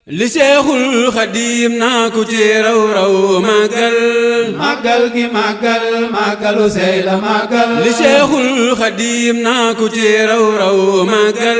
li Seexul Xadiim naa ku ci raw raw màggal màggal gi màggalu sey la màggal li Seexul Xadiim naa ku ci raw raw màggal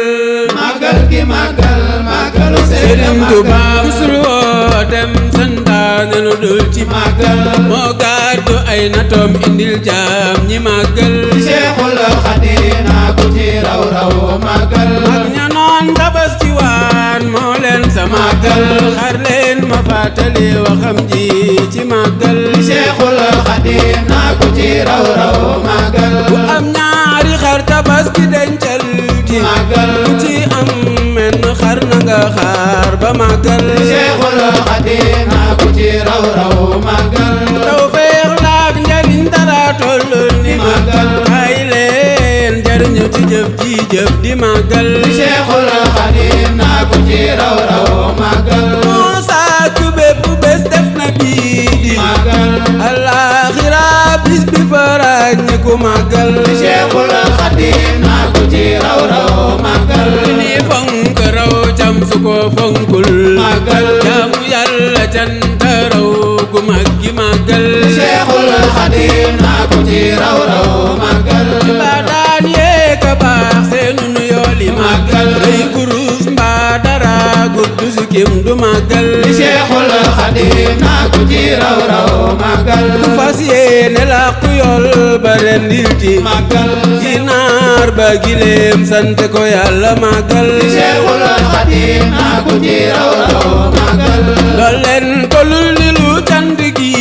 màggal gi màggalu sey la Sëriñ màggal Tuubaa musul wootem santaane lu dul ci màggal moo gàddu ay natoom indil jaam ñi màggal li Seexul Xadiim naa ku ci raw raw màggal ak ña noon Tabaski waan moo leen sa màggal xar leen ma fàttali waxam ji ci màggal li Seexul Xadiim naa ku ci raw raw màggal ku am ñaari xar Tabaski dencal ci màggal ku ci am menn xar na nga xaar ba màggal li Seexul Xadiim naa ku ci raw raw màggal taw feex laak njariñ dara tollul ni màggal ay leen njariñu ci jëf ji jëf di màggal li Seexul Xadiim naa ku ci raw raw màggal moo sàkk bépp bés def na bii di màggal alaaxira bis bi farañ ñi ku màggal li Seexul Xadiim naa ku ci raw raw màggal ni fonk raw jam su ko fonkul màggal jaamu yàlla canta raw gu mag gi màggal li Seexul Xadiim naa ku ci raw raw màggal mbaa daan yee ka baax seenu nu yooli màggal rëy kurus mbaa dara gudd su kim du màggal li Seexul Xadiim naa ku ci raw raw màggal ku fas yéene làqu yool ba rendil ci màggal ginaar ba gileem sant ko yàlla màggal li Seexul Xadiim naa ku ci raw raw màggal lool leen ko lul ni lu cant gi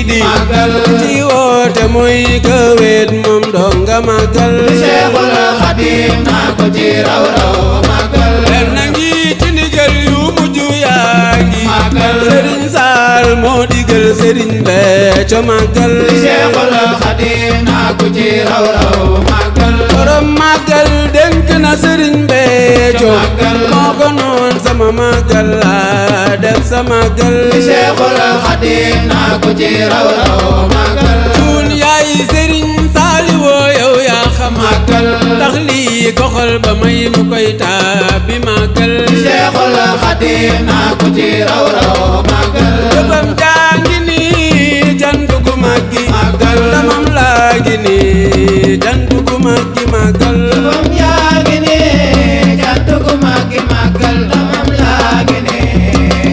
di màggal ci woote mooy ka weet moom donga màggal li Seexul Xadiim naa ku ci raw raw màggal len na ngi ci ndigal yu mujj yaa ngi màggal Sëriñ Saal moo digal Sëriñ Béthio màggal li Seexul Xadiim naa ku ci raw raw màggal borom màggal dénk na Sëriñ Béthio màggal moo ko noon sama màggal laa def sa màggal li Seexul Xadiim naa ku ci raw raw màggal tuun yaay Sëriñ Saali woo yow yaa xam màggal tax lii ko xol ba may mu koy tàbbi màggal li Seexul Xadiim naa ku ci raw raw màggal jëfam jàngi nii jant gu mag gi màggal damam laa ngi nii jant gu mag gi màggal fam yaa ngi ne jant gu màggi màggal damam laa ngi ne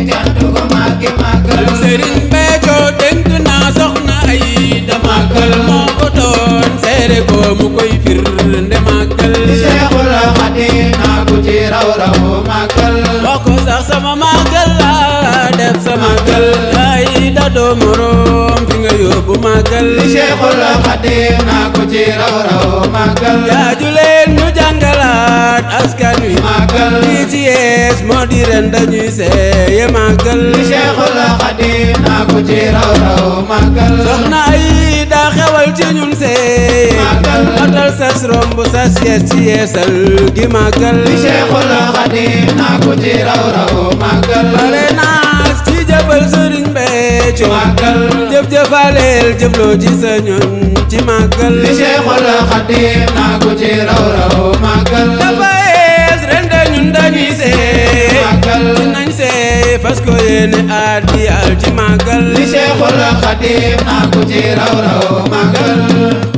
jant gu màggi màggal Sëriñ Béthio dénk naa soxna ay da màggal moo ko doon seere ko mu koy firnde màggal li Seexul Xadiim naa ku ci raw raw màggal wax ko sax sama màggal laa def sa màggal ay da doo moroom fi nga yóbbu màggal li Seexul Xadiim naa ku ci raw raw màggal yaaju leen ñu jàngalaat askan wi màggal lii ci yees moo di ren dañuy seeye màggal li Seexul Xadiim naa ku ci raw raw màggal soxna ay daa xewal ci ñun seeye màggal matal sas romb sas yees ci yeesal gi màggal li Seexul Xadiim naa ku ci raw raw màggal bale naas ci jëfal Sëriñ Béthio màggal jëf-jëfaleel jëfloo ci sa ñoñ ci màggal li Seexul Xadiim naa ku ci raw raw màggal dafa yees ren de ñun dañuy seey màggal ci nañ seey fas ko yéene addiyal ci màggal li Seexul Xadiim naa ku ci raw raw màggal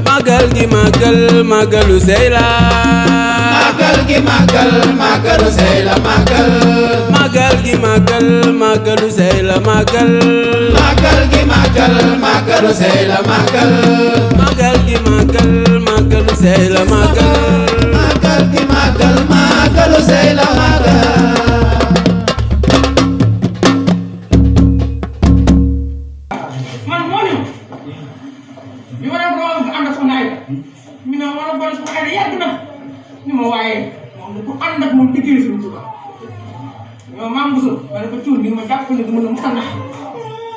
màggal gi màggal màggalu sey la màggal gi màggalu sey la màggal màggal gi màggalu sey la màggal màggal gi màggalu sey la màggal màggal gi màggalu sey la màggal màggal gi màggalu sey la màggal man moo ñu bi ma dem rool ànd ak soxna Ayda ñu ne wala boole soxna Ayda yàgg na ñu ma waaye moom ku ànd ak moom liggéey suñu Tuubaa yow maam Bousso ma ne ko cuur bi ma jàpp ne du mën a mën a nax